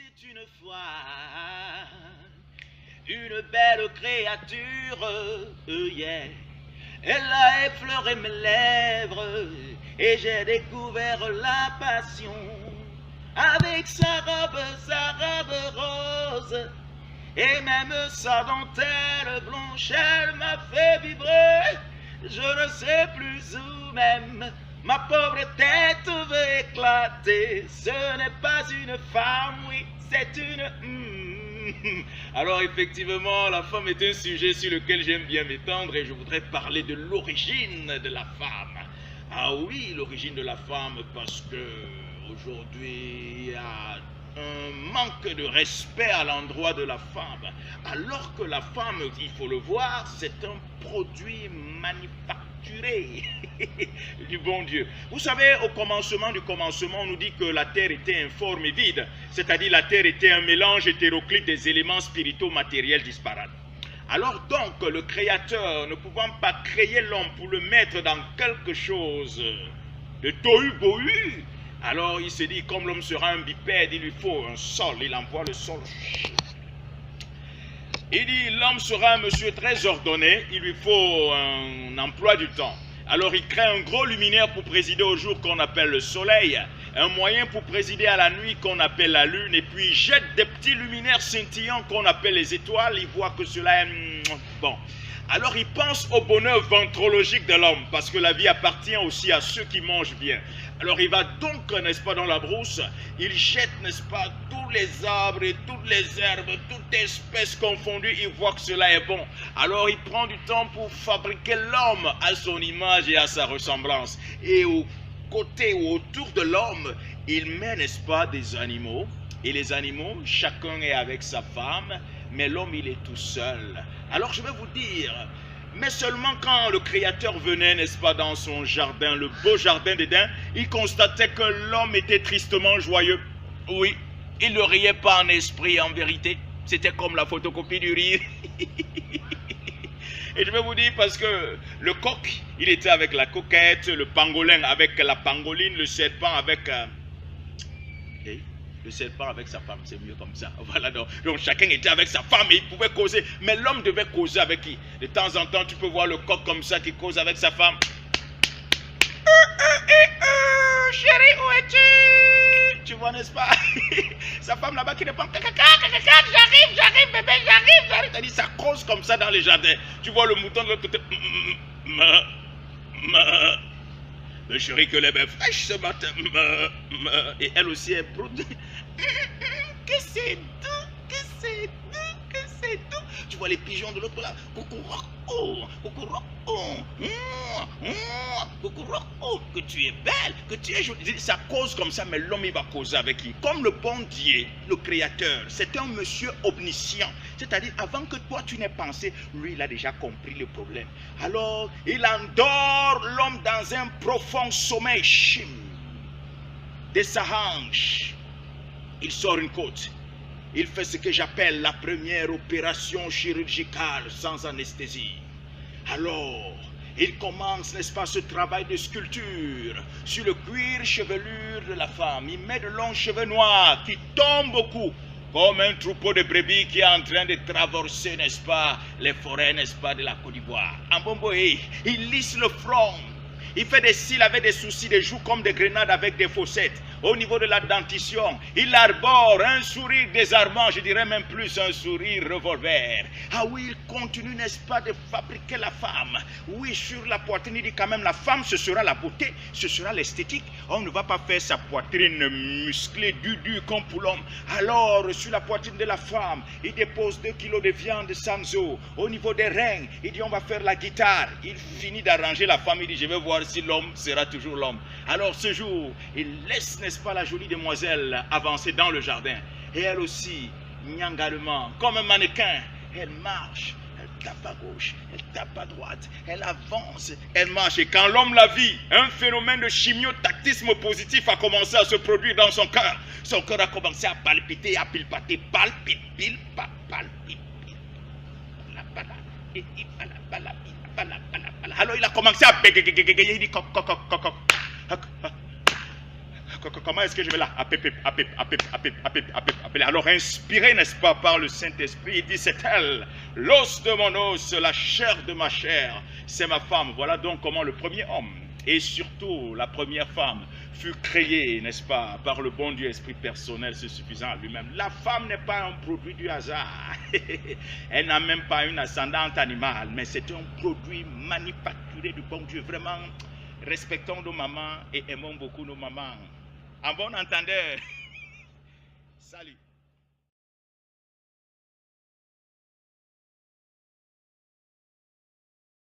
était une fois une belle créature, yeah. Elle a effleuré mes lèvres et j'ai découvert la passion. Avec sa robe rose et même sa dentelle blanche, elle m'a fait vibrer. Je ne sais plus où même ma pauvre tête veut éclater. Ce n'est pas une femme, oui, c'est une... Alors effectivement, la femme est un sujet sur lequel j'aime bien m'étendre et je voudrais parler de l'origine de la femme. Ah oui, l'origine de la femme, parce que aujourd'hui il y a un manque de respect à l'endroit de la femme, alors que la femme, il faut le voir, c'est un produit manufacturé du bon Dieu. Vous savez, au commencement du commencement, on nous dit que la terre était informe et vide, c'est-à-dire la terre était un mélange hétéroclite des éléments spirituaux matériels disparates. Alors donc, le Créateur, ne pouvant pas créer l'homme pour le mettre dans quelque chose de tohu-bohu, alors il se dit, comme l'homme sera un bipède, il lui faut un sol, il emploie le sol. Il dit, l'homme sera un monsieur très ordonné, il lui faut un emploi du temps. Alors il crée un gros luminaire pour présider au jour qu'on appelle le soleil, un moyen pour présider à la nuit qu'on appelle la lune, et puis il jette des petits luminaires scintillants qu'on appelle les étoiles, il voit que cela est... bon. Alors il pense au bonheur ventrologique de l'homme, parce que la vie appartient aussi à ceux qui mangent bien. Alors il va donc, n'est-ce pas, dans la brousse, il jette, n'est-ce pas, tous les arbres et toutes les herbes, toutes espèces confondues, il voit que cela est bon. Alors il prend du temps pour fabriquer l'homme à son image et à sa ressemblance. Et au côté ou autour de l'homme, il met, n'est-ce pas, des animaux. Et les animaux, chacun est avec sa femme, mais l'homme, il est tout seul. Alors je vais vous dire, mais seulement quand le Créateur venait, n'est-ce pas, dans son jardin, le beau jardin d'Éden, il constatait que l'homme était tristement joyeux. Oui, il ne riait pas en esprit, en vérité. C'était comme la photocopie du rire. Et je vais vous dire, parce que le coq, il était avec la coquette, le pangolin avec la pangoline, le serpent avec... le serpent avec sa femme, c'est mieux comme ça. Voilà, donc chacun était avec sa femme et il pouvait causer. Mais l'homme devait causer avec qui? De temps en temps, tu peux voir le coq comme ça qui cause avec sa femme. Chérie, où es-tu? Tu vois, n'est-ce pas? Sa femme là-bas qui répond, j'arrive, bébé, j'arrive. C'est-à-dire, ça cause comme ça dans les jardins. Tu vois le mouton de l'autre côté. Le chéri que les baies fraîches ce matin. Et elle aussi est produit. Que c'est doux, que c'est doux, que c'est doux. Tu vois les pigeons de l'autre là. Coucou, que tu es belle, que tu es jolie. Ça cause comme ça, mais l'homme il va causer avec qui? Comme le bon Dieu, le Créateur, c'est un monsieur omniscient. C'est-à-dire, avant que toi tu n'aies pensé, lui il a déjà compris le problème. Alors, il endort l'homme dans un profond sommeil. Chim. De sa hanche, il sort une côte. Il fait ce que j'appelle la première opération chirurgicale sans anesthésie. Alors, il commence, n'est-ce pas, ce travail de sculpture sur le cuir chevelure de la femme. Il met de longs cheveux noirs qui tombent au cou, comme un troupeau de brebis qui est en train de traverser, n'est-ce pas, les forêts, n'est-ce pas, de la Côte d'Ivoire. En Bomboé, il lisse le front. Il fait des cils avec des sourcils, des joues comme des grenades avec des fossettes. Au niveau de la dentition, il arbore un sourire désarmant, je dirais même plus un sourire revolver. Ah oui, il continue, n'est-ce pas, de fabriquer la femme. Oui, sur la poitrine, il dit quand même, la femme, ce sera la beauté, ce sera l'esthétique. On ne va pas faire sa poitrine musclée, du comme pour l'homme. Alors, sur la poitrine de la femme, il dépose 2 kilos de viande sans eau. Au niveau des reins, il dit, on va faire la guitare. Il finit d'arranger la femme, il dit, je vais voir si l'homme sera toujours l'homme. Alors ce jour, il laisse, n'est-ce pas, la jolie demoiselle avancer dans le jardin. Et elle aussi, nyangalement, comme un mannequin, elle marche, elle tape à gauche, elle tape à droite, elle avance, elle marche. Et quand l'homme la vit, un phénomène de chimiotactisme positif a commencé à se produire dans son cœur. Son cœur a commencé à palpiter, à pilpater, palpite, alors il a commencé à bégayer, il dit coq. comment est-ce que je vais là? Alors inspiré, n'est-ce pas, par le Saint-Esprit, il dit, c'est elle, l'os de mon os, la chair de ma chair, c'est ma femme. Voilà donc comment le premier homme, et surtout la première femme, fut créée, n'est-ce pas, par le bon Dieu, esprit personnel, c'est suffisant à lui-même. La femme n'est pas un produit du hasard. Elle n'a même pas une ascendante animale, mais c'est un produit manufacturé du bon Dieu. Vraiment, respectons nos mamans et aimons beaucoup nos mamans. En bon entendeur. Salut.